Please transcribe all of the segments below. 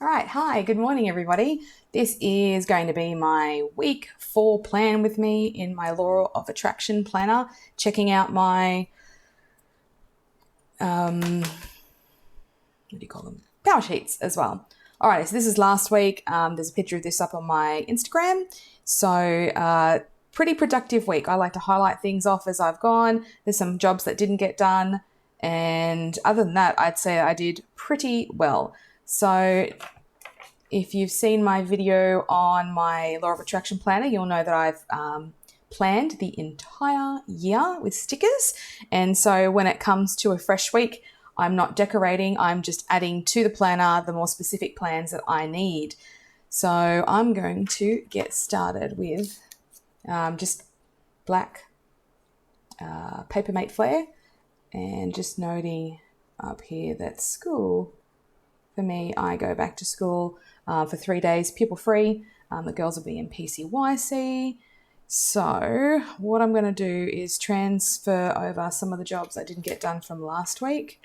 All right, hi, good morning, everybody. This is going to be my week 4 plan with me in my Law of Attraction planner, checking out my, what do you call them? Power sheets as well. All right, so this is last week. There's a picture of this up on my Instagram. So, pretty productive week. I like to highlight things off as I've gone. There's some jobs that didn't get done. And other than that, I'd say I did pretty well. So, if you've seen my video on my Law of Attraction planner, you'll know that I've planned the entire year with stickers. And so when it comes to a fresh week, I'm not decorating, I'm just adding to the planner the more specific plans that I need. So I'm going to get started with just black Papermate Flare and just noting up here that school, for me, I go back to school for 3 days, pupil free. The girls will be in PCYC. So, what I'm going to do is transfer over some of the jobs I didn't get done from last week.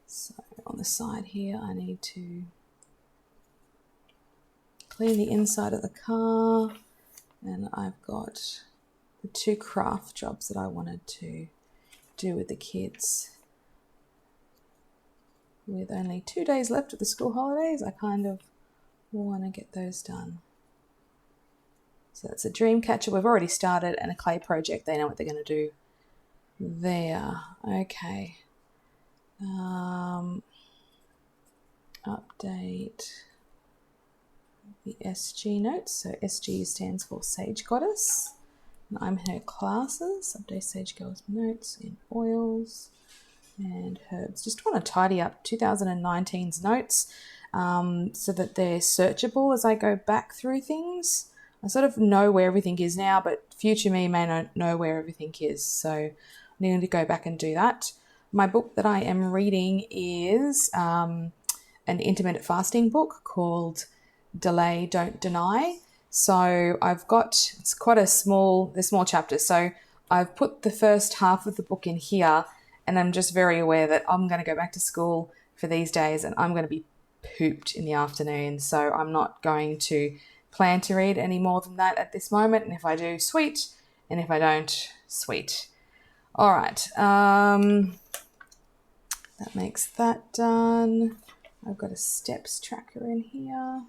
So, on the side here, I need to clean the inside of the car. And I've got the 2 craft jobs that I wanted to do with the kids. With only 2 days left of the school holidays, I kind of want to get those done. So that's a dream catcher we've already started, and a clay project. They know what they're going to do there. Okay. Update the SG notes. So SG stands for Sage Goddess. And I'm her classes. Update Sage Girls notes in oils and herbs. Just want to tidy up 2019's notes so that they're searchable as I go back through things. I sort of know where everything is now, but future me may not know where everything is. So I need to go back and do that. My book that I am reading is an intermittent fasting book called Delay, Don't Deny. So I've got, it's quite they're small chapters. So I've put the first half of the book in here, and I'm just very aware that I'm going to go back to school for these days and I'm going to be pooped in the afternoon. So I'm not going to plan to read any more than that at this moment. And if I do, sweet. And if I don't, sweet. All right. That makes that done. I've got a steps tracker in here.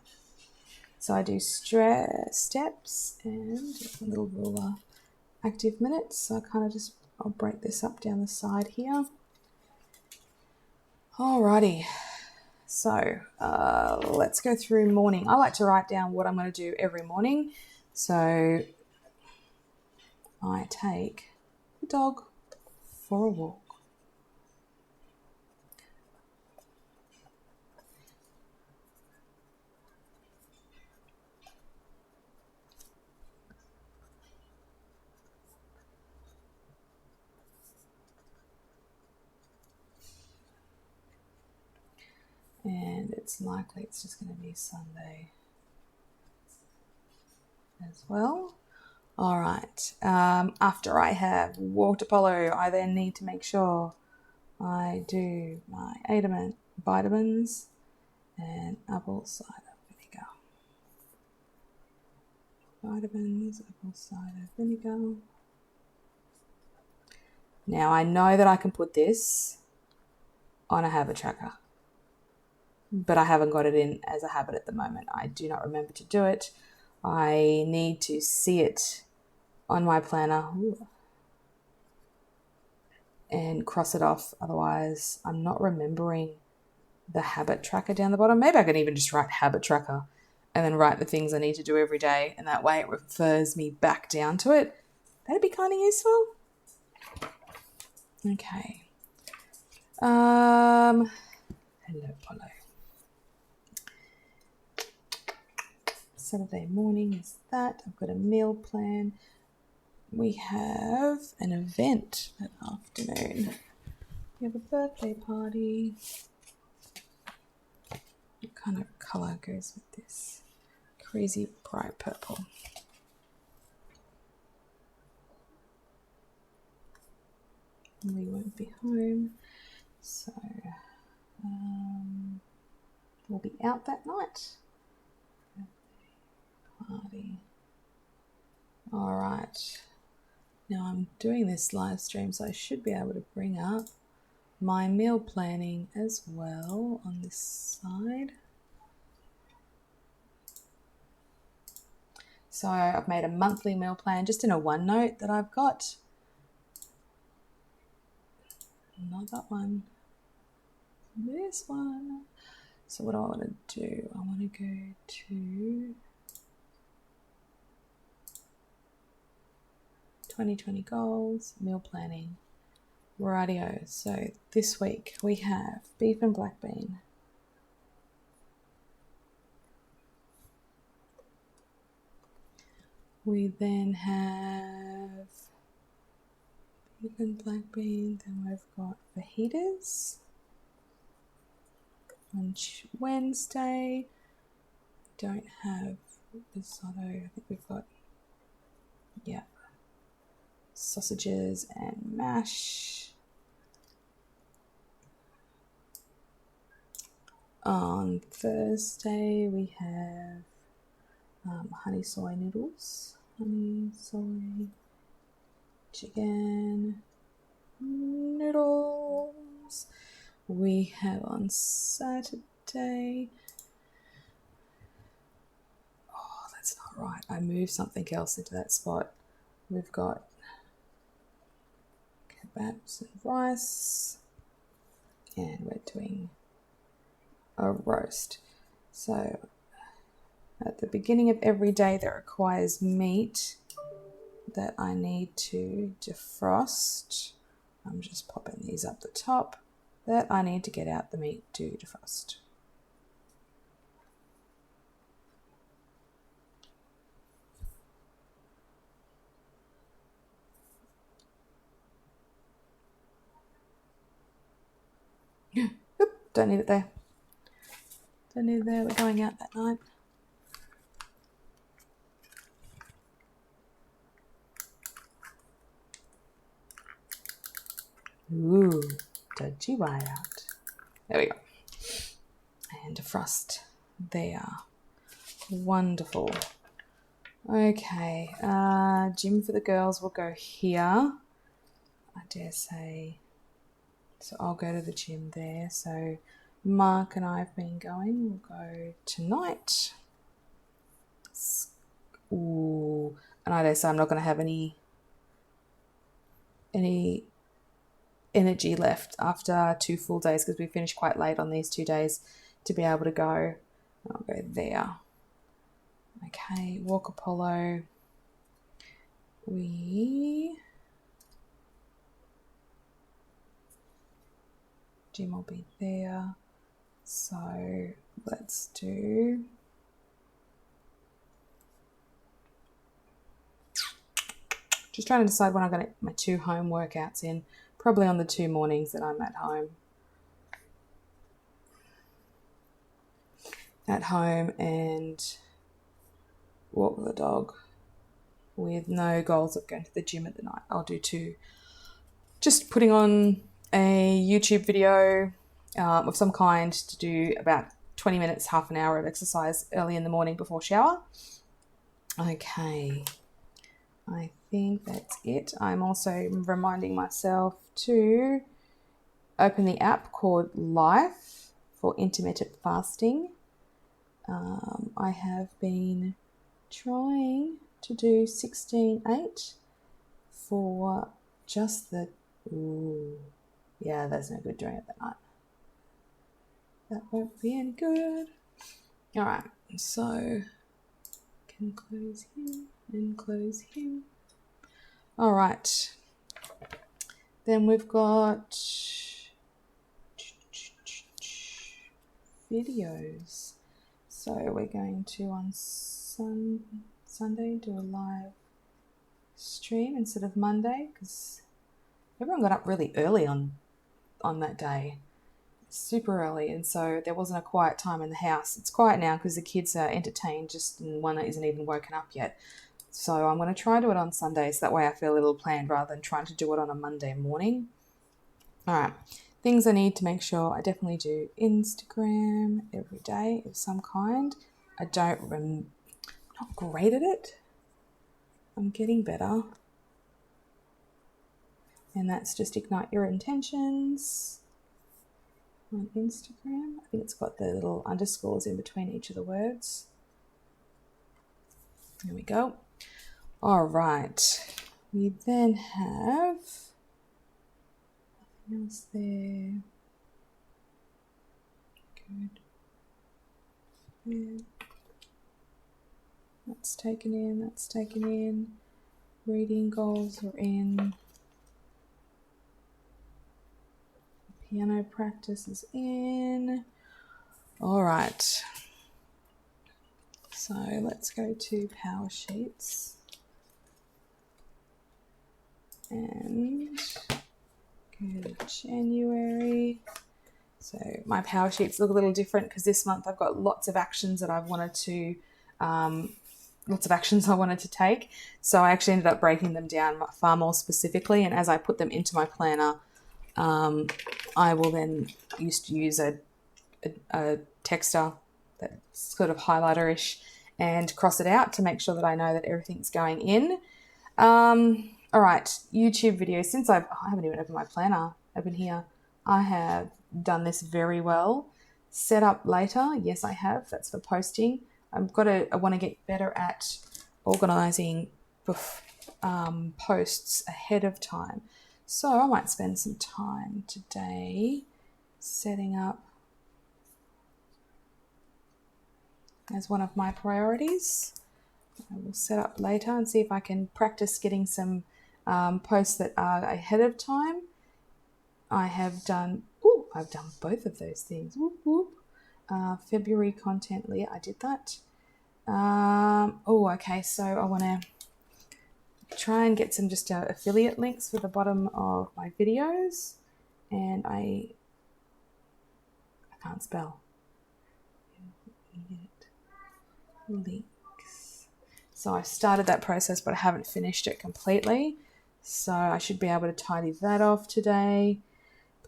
So I do steps and a little ruler active minutes. So I kind of just, I'll break this up down the side here. Alrighty. So let's go through morning. I like to write down what I'm going to do every morning. So I take the dog for a walk. And it's likely it's just going to be Sunday as well. All right. After I have walked Apollo, I then need to make sure I do my vitamins and apple cider vinegar. Vitamins, apple cider vinegar. Now I know that I can put this on a habit tracker, but I haven't got it in as a habit at the moment. I do not remember to do it. I need to see it on my planner and cross it off. Otherwise, I'm not remembering the habit tracker down the bottom. Maybe I can even just write habit tracker and then write the things I need to do every day, and that way it refers me back down to it. That'd be kind of useful. Okay. Hello, Polo. Saturday morning is that. I've got a meal plan. We have an event that afternoon. We have a birthday party. What kind of colour goes with this? Crazy bright purple. We won't be home, so will be out that night. Party. All right. Now I'm doing this live stream, so I should be able to bring up my meal planning as well on this side. So I've made a monthly meal plan just in a OneNote that I've got. Not that one. This one. So what do I want to do? I want to go to 2020 goals, meal planning. Rightio. So this week we have beef and black bean. We then have beef and black bean. Then we've got fajitas on Wednesday. Don't have risotto. I think we've got, yeah, sausages and mash. On Thursday we have honey soy noodles, honey soy chicken noodles. We have on Saturday, oh, that's not right, I moved something else into that spot. We've got kebabs and rice, and we're doing a roast. So at the beginning of every day that requires meat that I need to defrost, I'm just popping these up the top, that I need to get out the meat to defrost. Oop, don't need it there. Don't need it there, we're going out that night. Ooh, dodgy whiteout. There we go. And defrost there. Wonderful. Okay, gym for the girls will go here. I dare say. So I'll go to the gym there. So Mark and I have been going. We'll go tonight. Ooh, and I dare say I'm not going to have any energy left after 2 full days because we finished quite late on these 2 days to be able to go. I'll go there. Okay, Walker Polo. Gym will be there. So let's do just trying to decide when I'm going to get my 2 home workouts in. Probably on the 2 mornings that I'm at home. And walk the dog with no goals of going to the gym at the night. I'll do 2. Just putting on a YouTube video of some kind to do about 20 minutes, half an hour of exercise early in the morning before shower. Okay. I think that's it. I'm also reminding myself to open the app called Life for intermittent fasting. I have been trying to do 16/8 for just the... Ooh, yeah, that's no good doing it that night. That won't be any good. All right, so can close him and close him. All right. Then we've got videos. So we're going to on Sunday do a live stream instead of Monday because everyone got up really early on that day. Super early, and so there wasn't a quiet time in the house. It's quiet now because the kids are entertained, and one isn't even woken up yet. So I'm going to try to do it on Sundays. That way I feel a little planned rather than trying to do it on a Monday morning. All right. things I need to make sure I definitely do Instagram every day of some kind. I don't, not great at it. I'm getting better. And that's just ignite your intentions on Instagram. I think it's got the little underscores in between each of the words. There we go. All right. We then have nothing else there. Good. Yeah. That's taken in. That's taken in. Reading goals are in. Piano practice is in. All right. So let's go to Power Sheets. And go to January. So my Power Sheets look a little different because this month I've got lots of actions that I've wanted to, lots of actions I wanted to take. So I actually ended up breaking them down far more specifically. And as I put them into my planner, I will then use a texter that's sort of highlighter-ish and cross it out to make sure that I know that everything's going in. All right, YouTube videos. Since I haven't even opened my planner, open here. I have done this very well. Set up later. Yes, I have. That's for posting. I want to get better at organizing posts ahead of time. So I might spend some time today setting up as one of my priorities. I will set up later and see if I can practice getting some posts that are ahead of time. I've done both of those things. Whoop, whoop. February content, Leah, I did that. Okay, so I want to try and get some just affiliate links for the bottom of my videos. And I can't spell. Links. So I started that process, but I haven't finished it completely. So I should be able to tidy that off today.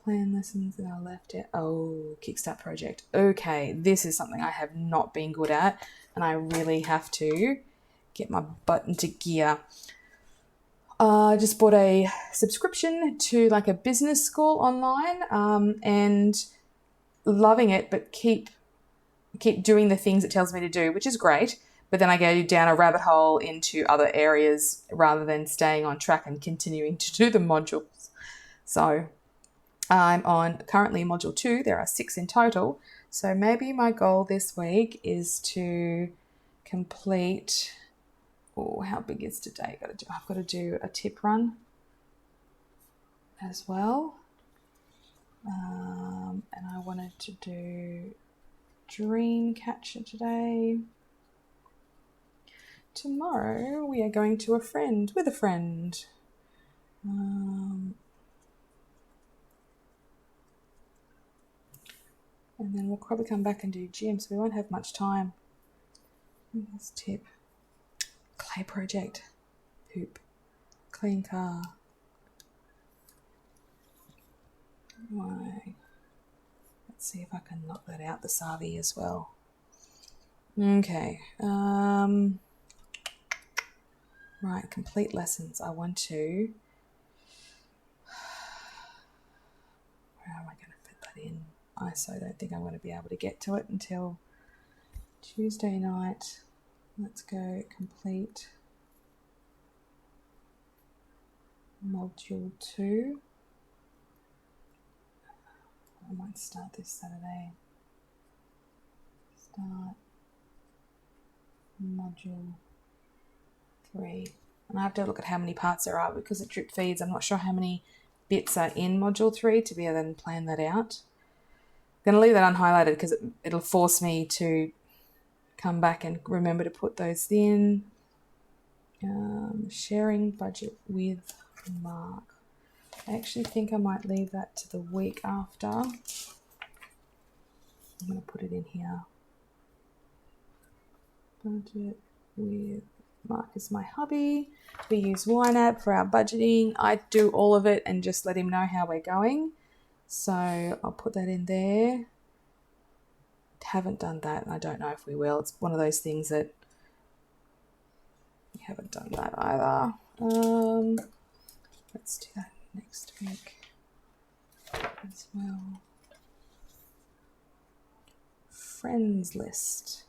Plan lessons that are left out. Oh, Kickstart project. Okay, this is something I have not been good at, and I really have to get my butt into gear. I just bought a subscription to like a business school online, and loving it, but keep doing the things it tells me to do, which is great. But then I go down a rabbit hole into other areas rather than staying on track and continuing to do the modules. So I'm on currently module 2. There are 6 in total. So maybe my goal this week is to complete. Oh, how big is today? I've got to do a tip run as well. And I wanted to do dream catcher today. Tomorrow we are going to with a friend. And then we'll probably come back and do gym, so we won't have much time. This tip. Clay project. Poop. Clean car. Why? Let's see if I can knock that out, the Savi as well. Okay. Right, complete lessons. I want to. Where am I going to fit that in? I so don't think I'm going to be able to get to it until Tuesday night. Let's go complete module 2. I might start this Saturday. Start module 3. And I have to look at how many parts there are because it drip feeds. I'm not sure how many bits are in module 3 to be able to then plan that out. I'm going to leave that unhighlighted because it'll force me to come back and remember to put those in. Sharing budget with Mark. I actually think I might leave that to the week after. I'm going to put it in here. Budget with Mark is my hubby. We use YNAB for our budgeting. I do all of it and just let him know how we're going. So I'll put that in there. Haven't done that, and I don't know if we will. It's one of those things that we haven't done that either. Let's do that next week as well. Friends list.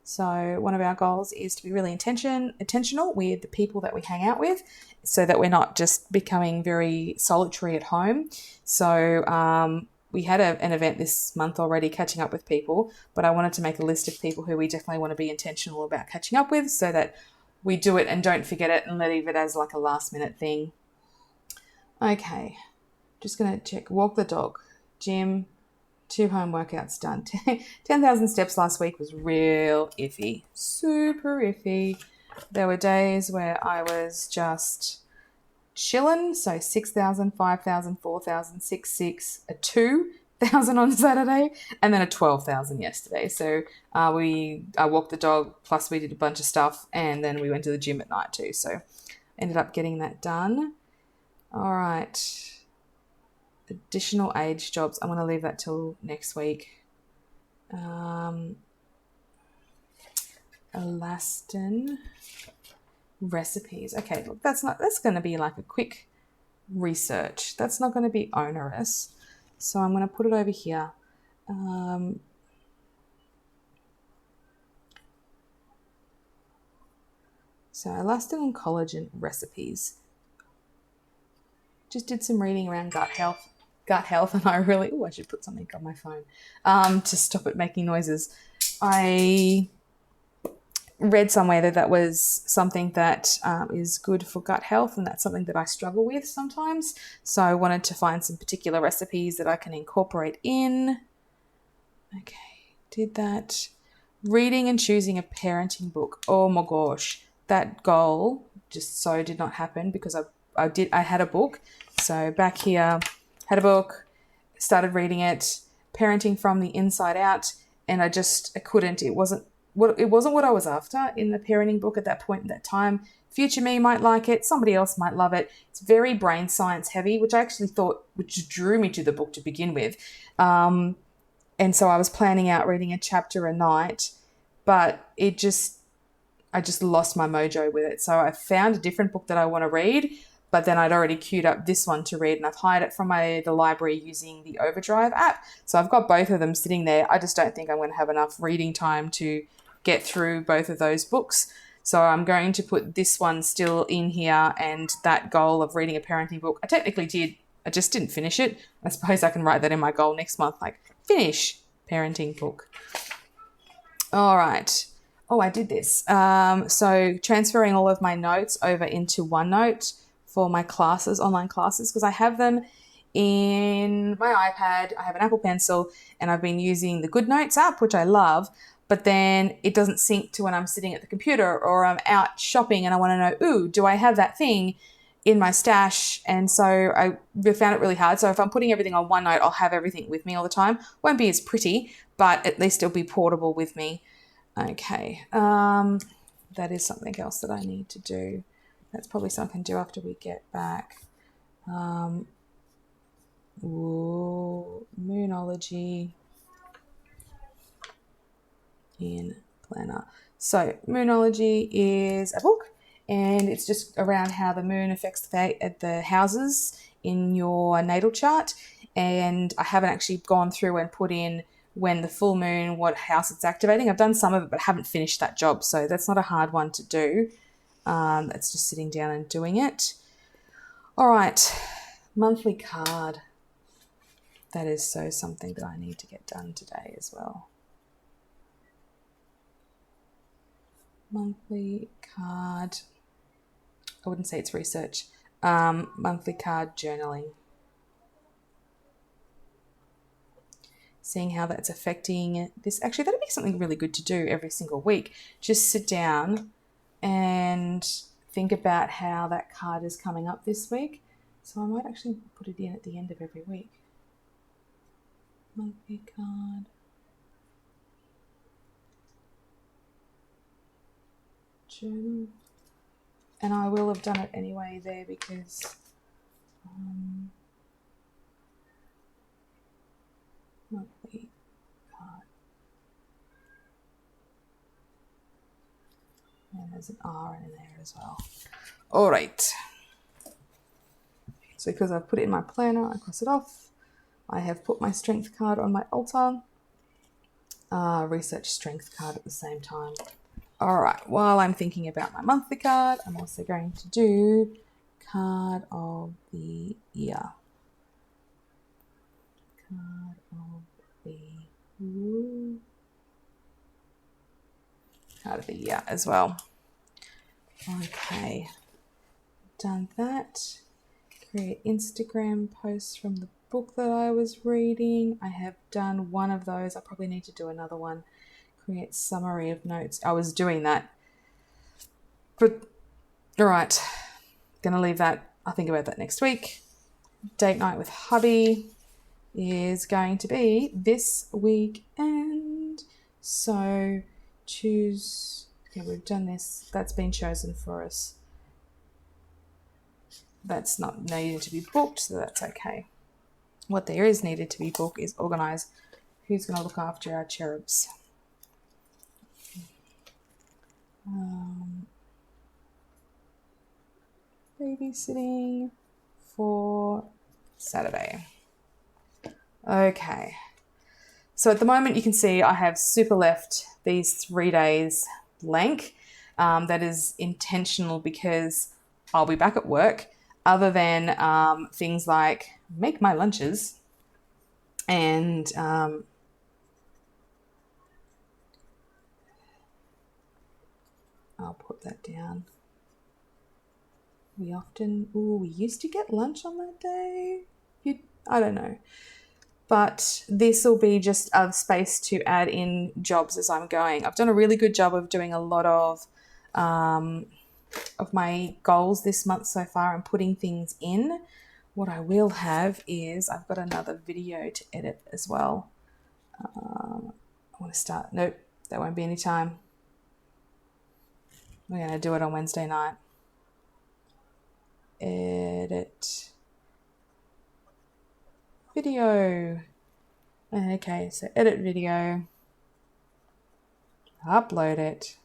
So one of our goals is to be really intentional with the people that we hang out with, so that we're not just becoming very solitary at home. So we had an event this month already, catching up with people, but I wanted to make a list of people who we definitely want to be intentional about catching up with, so that we do it and don't forget it and leave it as like a last minute thing. Okay, just going to check. Walk the dog, gym, 2 home workouts done. 10,000 steps last week was real iffy, super iffy. There were days where I was just chilling, so 6,000, 5,000, 4,000, 6, a 2,000 on Saturday, and then a 12,000 yesterday. So I walked the dog, plus we did a bunch of stuff, and then we went to the gym at night too. So ended up getting that done. All right. Additional age jobs. I'm going to leave that till next week. Elastin recipes. Okay, look, that's going to be like a quick research. That's not going to be onerous. So I'm going to put it over here. So elastin and collagen recipes. Just did some reading around gut health, and I should put something on my phone to stop it making noises. I read somewhere that was something that is good for gut health, and that's something that I struggle with sometimes. So I wanted to find some particular recipes that I can incorporate in. Okay, did that. Reading and choosing a parenting book. Oh my gosh, that goal just so did not happen because I had a book. So back here, had a book, started reading it, Parenting from the Inside Out, and I couldn't. It wasn't what I was after in the parenting book at that point in that time. Future me might like it, somebody else might love it. It's very brain science heavy, which I actually thought, which drew me to the book to begin with. And so I was planning out reading a chapter a night, but I just lost my mojo with it. So I found a different book that I want to read, but then I'd already queued up this one to read, and I've hired it from the library using the Overdrive app. So I've got both of them sitting there. I just don't think I'm going to have enough reading time to get through both of those books. So I'm going to put this one still in here, and that goal of reading a parenting book, I technically did. I just didn't finish it. I suppose I can write that in my goal next month, like finish parenting book. All right. Oh, I did this. So transferring all of my notes over into OneNote for my classes, online classes, because I have them in my iPad. I have an Apple Pencil, and I've been using the GoodNotes app, which I love, but then it doesn't sync to when I'm sitting at the computer or I'm out shopping and I want to know, do I have that thing in my stash? And so I found it really hard. So if I'm putting everything on OneNote, I'll have everything with me all the time. Won't be as pretty, but at least it'll be portable with me. Okay, that is something else that I need to do. That's probably something I can do after we get back. Moonology in Planner. So Moonology is a book, and it's just around how the moon affects the houses in your natal chart. And I haven't actually gone through and put in when the full moon, what house it's activating. I've done some of it, but haven't finished that job. So that's not a hard one to do. It's just sitting down and doing it. All right, monthly card. That is something that I need to get done today as well. Monthly card. I wouldn't say it's research. Monthly card journaling. Seeing how that's affecting this. Actually, that'd be something really good to do every single week. Just sit down and think about how that card is coming up this week. So I might actually put it in at the end of every week. Monthly card. Journal. And I will have done it anyway there because Monthly card. And there's an R in there as well. All right. So because I've put it in my planner, I cross it off. I have put my strength card on my altar. Research strength card at the same time. All right, while I'm thinking about my monthly card, I'm also going to do card of the year. Card of the card of the year as well. Okay, done that. Create Instagram posts from the book that I was reading. I have done one of those. I probably need to do another one. Create summary of notes. I was doing that. But all right, gonna leave that. I'll think about that next week. Date night with hubby is going to be this weekend. So choose. Yeah, we've done this. That's been chosen for us. That's not needed to be booked, so that's okay. What there is needed to be booked is organise who's going to look after our cherubs. Babysitting for Saturday. Okay. So at the moment you can see I have super left these 3 days blank. That is intentional because I'll be back at work, other than things like make my lunches and I'll put that down. We used to get lunch on that day. I don't know. But this will be just a space to add in jobs as I'm going. I've done a really good job of doing a lot of my goals this month so far and putting things in. What I will have is I've got another video to edit as well. I want to start. Nope, that won't be any time. We're going to do it on Wednesday night. Edit video. Okay, so edit video, upload it,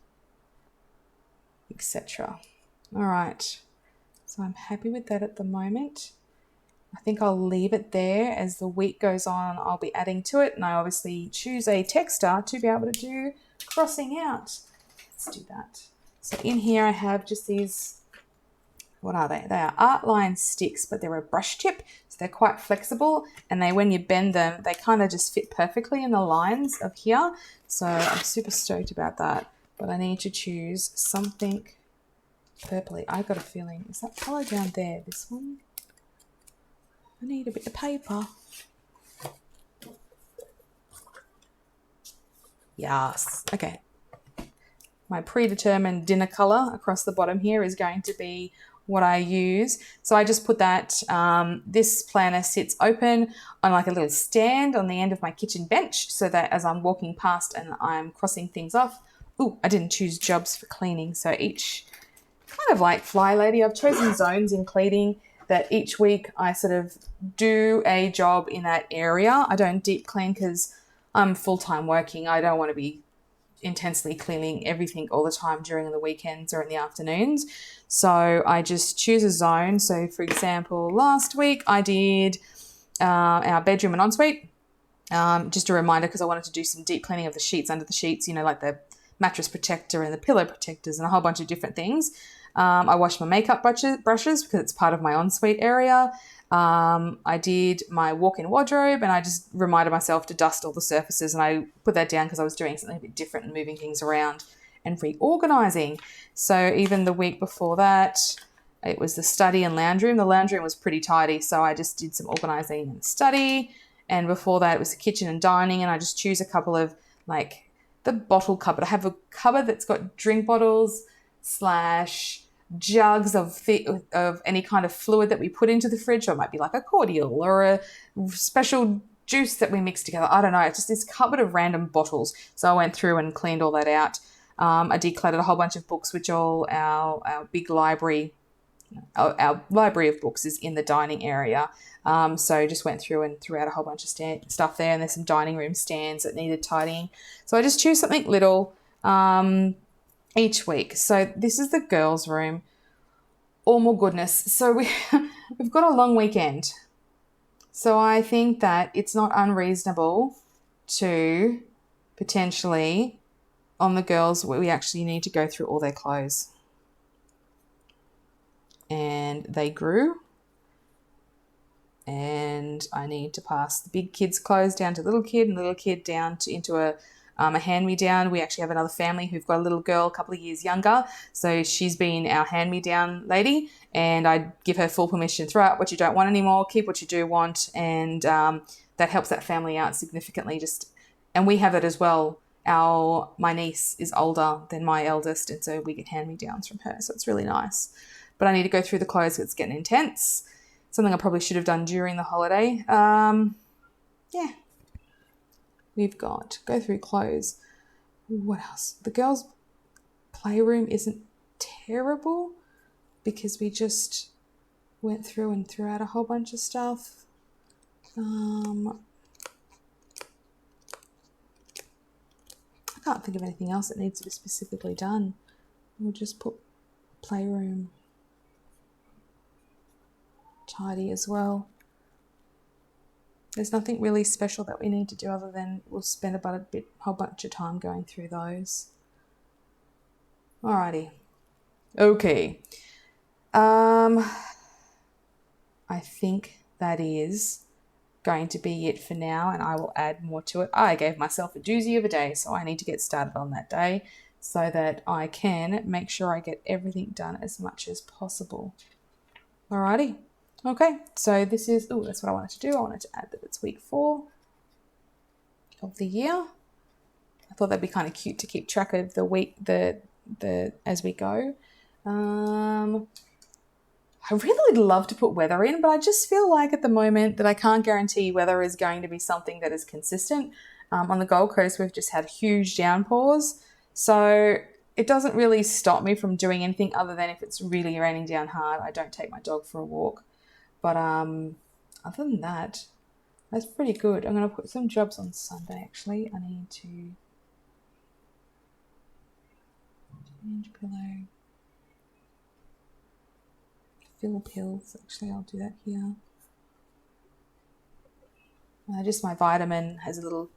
etc. All right, so I'm happy with that at the moment. I think I'll leave it there. As the week goes on, I'll be adding to it, and I obviously choose a texter to be able to do crossing out. Let's do that. So in here I have just these, what are they? They are Artline sticks, but they're a brush tip, so they're quite flexible, and when you bend them, they kind of just fit perfectly in the lines of here. So I'm super stoked about that, but I need to choose something purpley. I've got a feeling, is that colour down there, this one? I need a bit of paper. Yes, okay. My predetermined dinner colour across the bottom here is going to be what I use. So I just put that, this planner sits open on like a little stand on the end of my kitchen bench, so that as I'm walking past and I'm crossing things off, I didn't choose jobs for cleaning. So each, kind of like Fly Lady, I've chosen zones in cleaning that each week I sort of do a job in that area. I don't deep clean because I'm full-time working. I don't want to be intensely cleaning everything all the time during the weekends or in the afternoons. So I just choose a zone. So for example, last week I did our bedroom and ensuite. Just a reminder, because I wanted to do some deep cleaning of the sheets under the sheets, like the mattress protector and the pillow protectors and a whole bunch of different things. I washed my makeup brushes because it's part of my ensuite area. I did my walk-in wardrobe, and I just reminded myself to dust all the surfaces, and I put that down because I was doing something a bit different and moving things around and reorganizing. So even the week before that, it was the study and lounge room. The lounge room was pretty tidy, so I just did some organizing in the study. And before that, it was the kitchen and dining, and I just choose a couple of, like, the bottle cupboard. I have a cupboard that's got drink bottles / jugs of any kind of fluid that we put into the fridge, or it might be like a cordial or a special juice that we mix together. I don't know. It's just this cupboard of random bottles. So I went through and cleaned all that out. I decluttered a whole bunch of books, which all our big library our library of books is in the dining area. So just went through and threw out a whole bunch of stuff there, and there's some dining room stands that needed tidying. So I just choose something little each week. So this is the girls' room. Oh my goodness. So we've got a long weekend. So I think that it's not unreasonable to potentially, on the girls, we actually need to go through all their clothes. And they grew. And I need to pass the big kid's clothes down to little kid and little kid down to into a hand-me-down. We actually have another family who've got a little girl a couple of years younger. So she's been our hand-me-down lady, and I give her full permission to throw out what you don't want anymore, keep what you do want, and that helps that family out significantly. And we have it as well. My niece is older than my eldest, and so we get hand-me-downs from her. So it's really nice. But I need to go through the clothes. It's getting intense. Something I probably should have done during the holiday. Yeah. We've got go through clothes. What else? The girls' playroom isn't terrible because we just went through and threw out a whole bunch of stuff. I can't think of anything else that needs to be specifically done. We'll just put playroom tidy as well. There's nothing really special that we need to do other than we'll spend about a whole bunch of time going through those. Alrighty. Okay. I think that is going to be it for now, and I will add more to it. I gave myself a doozy of a day, so I need to get started on that day so that I can make sure I get everything done as much as possible. Alrighty. Okay, so this is, that's what I wanted to do. I wanted to add that it's week 4 of the year. I thought that'd be kind of cute to keep track of the week, the as we go. I really would love to put weather in, but I just feel like at the moment that I can't guarantee weather is going to be something that is consistent. On the Gold Coast, we've just had huge downpours. So it doesn't really stop me from doing anything other than if it's really raining down hard, I don't take my dog for a walk. But other than that, that's pretty good. I'm going to put some jobs on Sunday, actually. I need to change pillow. Fill pills. Actually, I'll do that here. Just my vitamin has a little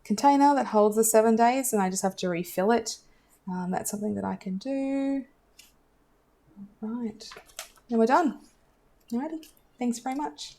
container that holds the 7 days, and I just have to refill it. That's something that I can do. All right. And we're done. Alrighty. Thanks very much.